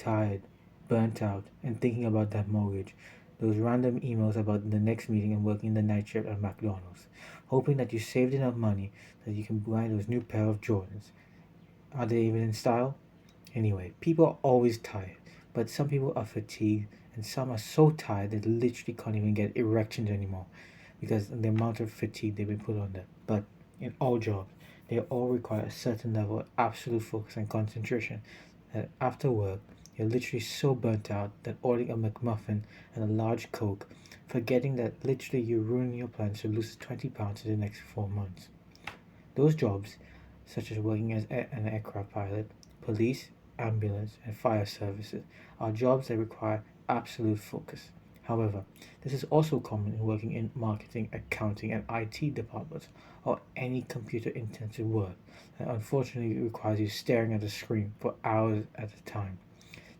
tired, burnt out, and thinking about that mortgage. Those random emails about the next meeting and working the night shift at McDonald's, hoping that you saved enough money that you can buy those new pair of Jordans. Are they even in style? Anyway, people are always tired, but some people are fatigued, and some are so tired they literally can't even get erections anymore because of the amount of fatigue they've been put under. But in all jobs, they all require a certain level of absolute focus and concentration that after work, you're literally so burnt out that ordering a McMuffin and a large Coke, forgetting that literally you're ruining your plans to lose 20 pounds in the next 4 months. Those jobs, such as working as an aircraft pilot, police, ambulance, and fire services, are jobs that require absolute focus. However, this is also common in working in marketing, accounting, and IT departments, or any computer intensive work that unfortunately requires you staring at a screen for hours at a time.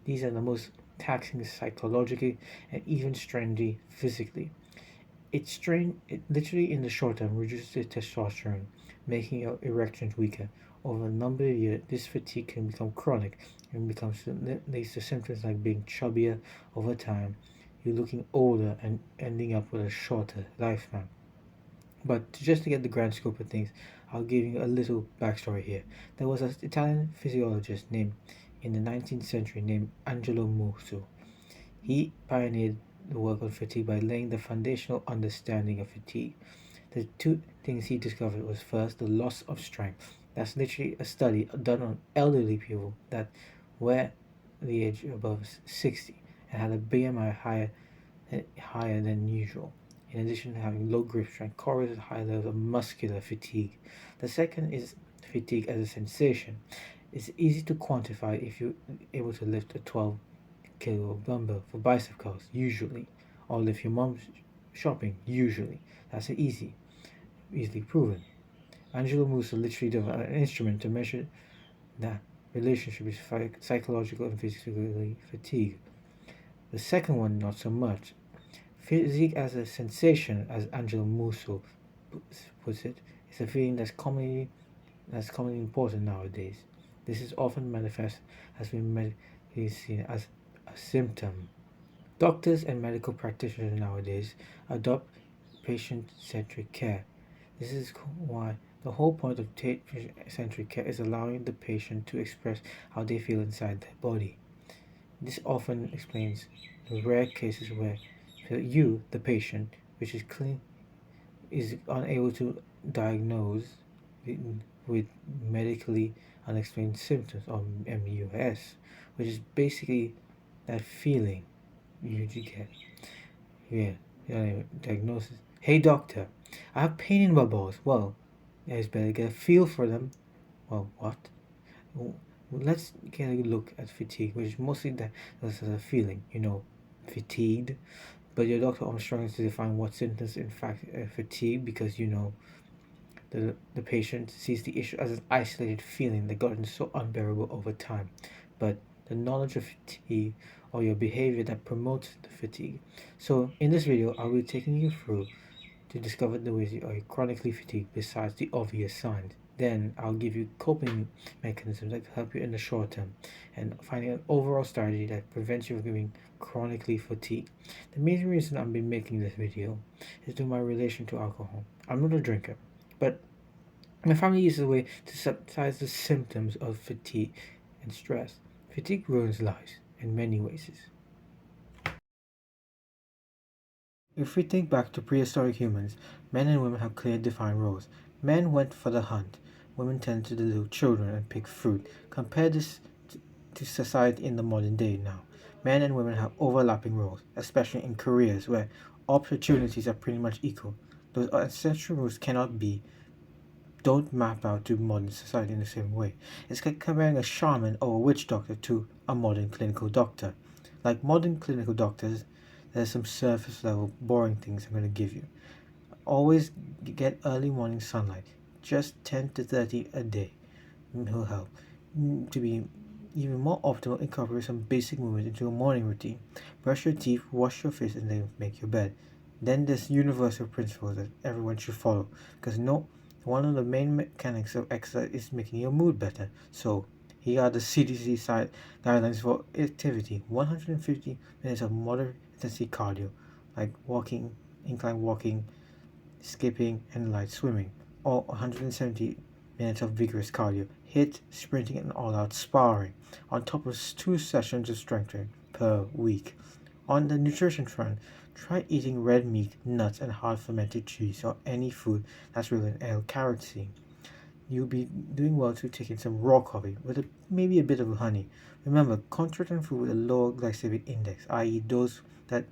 These are the most taxing psychologically and even strangely physically. It literally in the short term reduces testosterone, making your erections weaker. Over a number of years, this fatigue can become chronic and leads to symptoms like being chubbier over time, you looking older and ending up with a shorter lifespan. But just to get the grand scope of things, I'll give you a little backstory here. There was an Italian physiologist named in the 19th century named Angelo Musso. He pioneered the work on fatigue by laying the foundational understanding of fatigue. The two things he discovered was first the loss of strength. That's literally a study done on elderly people that were the age above 60 and had a BMI higher than usual. In addition to having low grip strength, correlates with high levels of muscular fatigue. The second is fatigue as a sensation. It's easy to quantify if you're able to lift a 12-kilo dumbbell for bicep curls, usually, or lift your mom's shopping, usually. That's easily proven. Angelo Musso literally developed an instrument to measure that relationship between psychological and physical fatigue. The second one, not so much. Physique as a sensation, as Angelo Musso puts it, is a feeling that's commonly important nowadays. This is often manifest as being medically seen as a symptom. Doctors and medical practitioners nowadays adopt patient-centric care. This is why the whole point of patient-centric care is allowing the patient to express how they feel inside their body. This often explains the rare cases where you, the patient, which is clean, is unable to diagnose with medically unexplained symptoms or MUS, which is basically that feeling you get. Yeah, diagnosis. Hey doctor, I have pain in my balls. Well, it's better get a feel for them. Well, what? Well, let's get a look at fatigue, which is mostly that as a feeling, fatigued. But your doctor always struggles to define what symptoms in fact fatigue because the patient sees the issue as an isolated feeling that gotten so unbearable over time. But the knowledge of fatigue or your behavior that promotes the fatigue. So in this video, I'll be taking you through to discover the ways you are chronically fatigued besides the obvious signs. Then I'll give you coping mechanisms that can help you in the short term and finding an overall strategy that prevents you from getting chronically fatigued. The main reason I've been making this video is due to my relation to alcohol. I'm not a drinker, but my family uses a way to subsidize the symptoms of fatigue and stress. Fatigue ruins lives in many ways. If we think back to prehistoric humans, men and women have clear defined roles. Men went for the hunt, women tended to deliver children and pick fruit. Compare this to society in the modern day now. Men and women have overlapping roles, especially in careers where opportunities are pretty much equal. Those ancestral rules don't map out to modern society in the same way. It's like comparing a shaman or a witch doctor to a modern clinical doctor. Like modern clinical doctors, there's some surface level boring things I'm going to give you. Always get early morning sunlight, just 10 to 30 a day will help. To be even more optimal, incorporate some basic movement into a morning routine. Brush your teeth, wash your face, and then make your bed. Then there's universal principles that everyone should follow because one of the main mechanics of exercise is making your mood better. So Here are the CDC side guidelines for activity: 150 minutes of moderate intensity cardio, like walking, incline walking, skipping, and light swimming, or 170 minutes of vigorous cardio, HIIT, sprinting, and all out sparring, on top of 2 sessions of strength training per week. On the nutrition front, try eating red meat, nuts, and hard fermented cheese or any food that's rich in L-carotene. You'll be doing well to taking some raw coffee with maybe a bit of honey. Remember, concentrate on food with a lower glycemic index, i.e., those that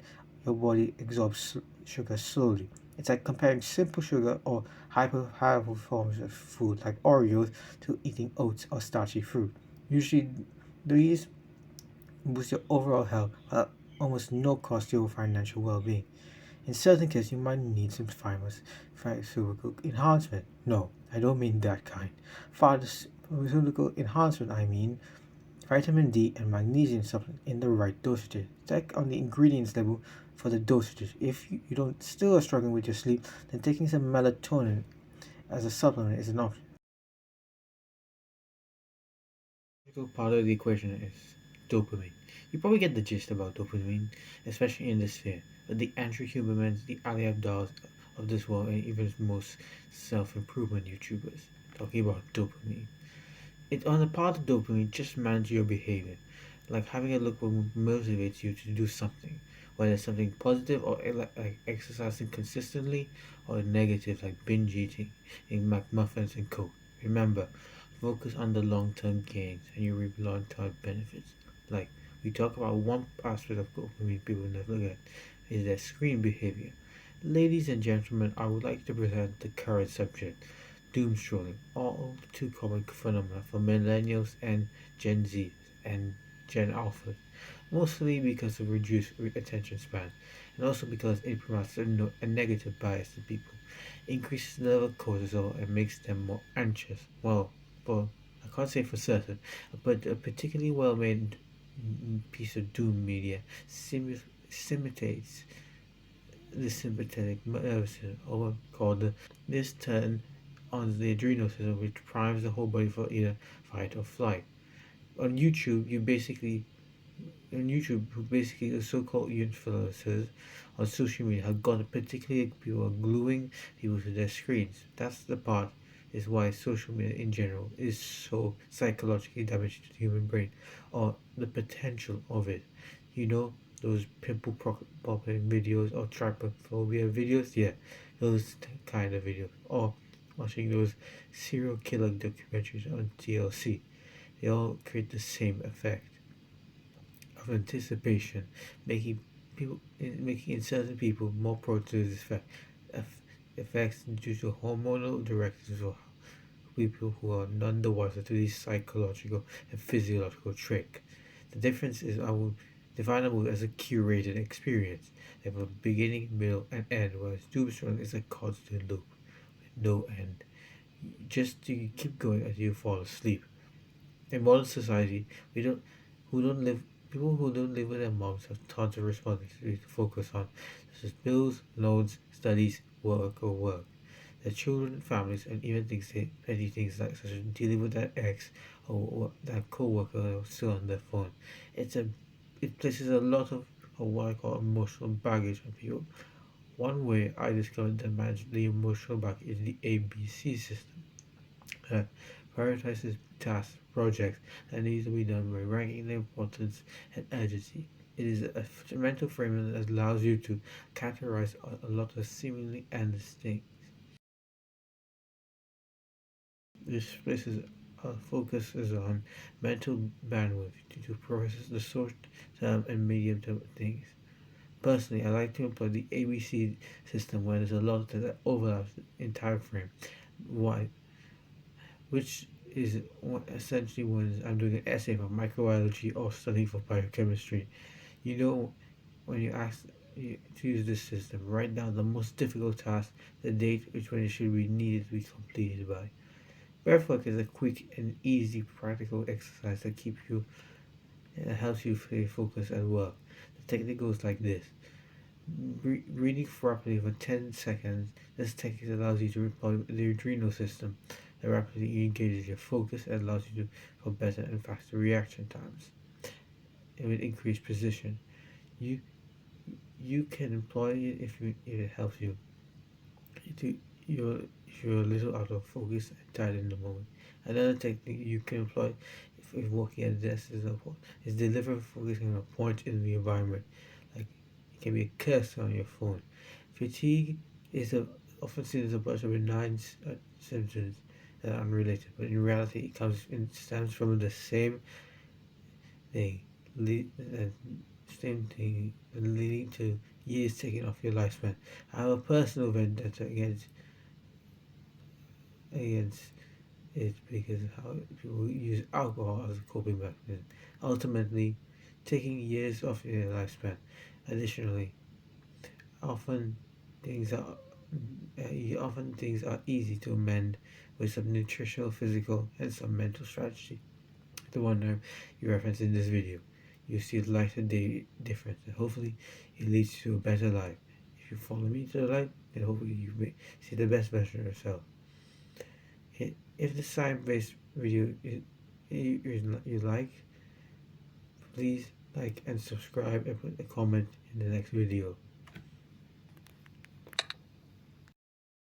your body absorbs sugar slowly. It's like comparing simple sugar or high forms of food like Oreos to eating oats or starchy fruit. Usually, these boost your overall health at almost no cost to your financial well-being. In certain cases, you might need some pharmaceutical enhancement. No, I don't mean that kind. Pharmaceutical enhancement, I mean vitamin D and magnesium supplement in the right dosages. Check on the ingredients label for the dosages. If you don't still are struggling with your sleep, then taking some melatonin as a supplement is an option. Critical part of the equation is dopamine. You probably get the gist about dopamine, especially in this sphere. But the Andrew Hubermans, the Ali Abdals of this world, and even most self-improvement YouTubers talking about dopamine. It on the part of dopamine, just manage your behavior, like having a look what motivates you to do something, whether it's something positive or like exercising consistently, or negative like binge eating, eating McMuffins and Coke. Remember, focus on the long-term gains, and you reap long-term benefits. Like we talk about one aspect of dopamine people never look at is their screen behavior. Ladies and gentlemen, I would like to present the current subject: doom scrolling, all too common phenomena for millennials and Gen Z and Gen Alpha, mostly because of reduced attention span, and also because it promotes a negative bias to people, increases the level of cortisol, and makes them more anxious. Well, I can't say for certain, but a particularly well-made piece of doom media simulates the sympathetic nervous system, or called this turn on the adrenal system, which primes the whole body for either fight or flight. On YouTube, who basically the so-called influencers on social media have got particularly people are gluing people to their screens. That's the part is why social media in general is so psychologically damaging to the human brain, or the potential of it. You know, those popping videos or trypophobia videos, yeah, those kind of videos, or watching those serial killer documentaries on TLC. They all create the same effect of anticipation, making making in certain people more prone to this effects due to hormonal directives of people who are none the wiser to these psychological and physiological tricks. The difference is I will define a movie as a curated experience. They have a beginning, middle, and end, whereas doom scrolling is a constant loop with no end. Just to keep going until you fall asleep. In modern society, we don't who don't live people who don't live with their moms have tons of responsibilities to focus on, such as bills, loans, studies, work. Their children, families, and even petty things like such as dealing with their ex or that co-worker still on their phone. It's a it places a lot of what I call emotional baggage on people. One way I discovered to manage the emotional baggage is the ABC system. Uh, prioritizes tasks, projects that need to be done by ranking their importance and urgency. It is a mental framework that allows you to categorize a lot of seemingly endless things. This places focuses on mental bandwidth to process the short term and medium term things. Personally, I like to employ the ABC system where there's a lot that overlaps in time frame. Why? Which is essentially when I'm doing an essay for microbiology or studying for biochemistry. You know, when you ask you to use this system, write down the most difficult task, the date which when it should be needed to be completed by. Breathwork is a quick and easy practical exercise that keeps you and helps you stay focused at work. The technique goes like this. Breathing properly for 10 seconds. This technique allows you to repel the adrenal system, that rapidly engages your focus and allows you to for better and faster reaction times. It will increase precision. You you can employ it if it helps you. To you're if you're a little out of focus and tired in the moment. Another technique you can employ if working at a desk is deliver focusing on a point in the environment. Like it can be a cursor on your phone. Fatigue is often seen as a bunch of benign symptoms that are unrelated, but in reality it stems from the thing, the same thing leading to years taken off your lifespan. I have a personal vendetta against it because of how people use alcohol as a coping mechanism, ultimately taking years off your lifespan. Additionally, often things are often things are easy to amend with some nutritional, physical, and some mental strategy. The one you reference in this video, you see a light and day difference, and hopefully it leads to a better life. If you follow me to the light, then hopefully you may see the best version of yourself. If the science-based video you like, please like and subscribe and put a comment in the next video.